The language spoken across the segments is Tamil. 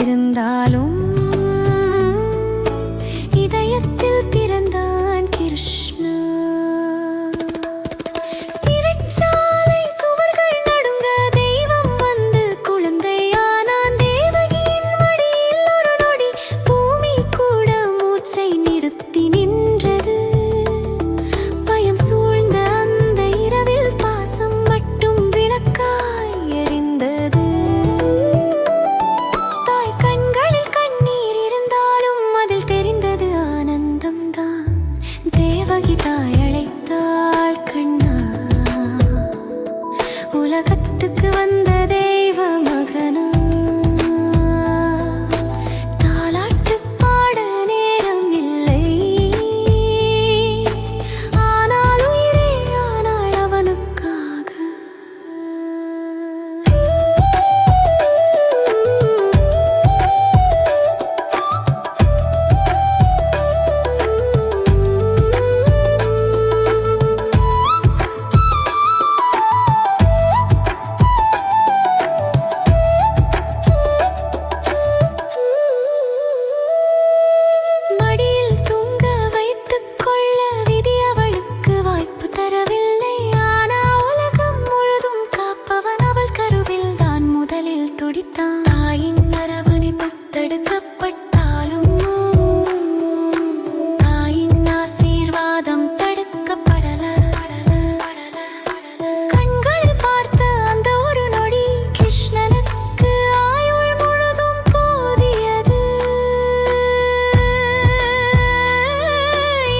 இருந்தாலும் இதயத்தில் பிறந்தான் கிருஷ்ணா. சிறைச்சாலை சுவர்கள் நடுங்க தெய்வம் வந்து குழந்தையானான். தேவகியின் மடியில் ஒரு நொடி பூமி கூட மூச்சை நிறுத்தி நின்றது. பயம் சூழ்ந்த அந்த இரவில் பாசம் மட்டும் விளக்காய் எரிந்தது. தாய் கண்களில் கண்ணீர் இருந்தாலும் அதில் தெரிந்தது ஆனந்தம்தான். தேவகி தாய் அழைத்தாள், கண்ணா, உலகத்துக்கு வந்த தெய்வ மகனா. தாலாட்டு பாட நேரம் இல்லை, ஆனால் உயிரே ஆனாள் அவனுக்காக. மடியில் தூங்க வைத்துக் கொள்ள விதி அவளுக்கு வாய்ப்பு தரவில்லை. ஆனா உலகம் முழுதும் காப்பவன் அவள் கருவில் தான் முதலில் துடித்தான். தாயின் அரவணைப்பு தடுக்கப்பட்டாலும் தாயின் ஆசீர்வாதம் தடுக்கப்படல. கண்களில் பார்த்த அந்த ஒரு நொடி கிருஷ்ணனுக்கு ஆயுள் முழுதும் போதியது.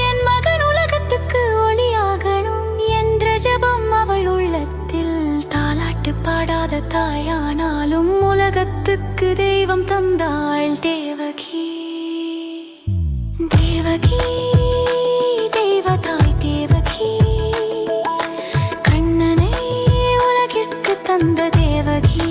என் மகன் உலகத்துக்கு ஒளியாகணும் என்ற ஜெபம் அவள் உள்ளத்தில். தாலாட்டு பாடாத தாயானாலும் உலகத்துக்கு தெய்வம் தந்தாள் தேவகி. தேவகி, தெய்வதாய் தேவகி, கண்ணனை உலகிற்கு தந்த தேவகி.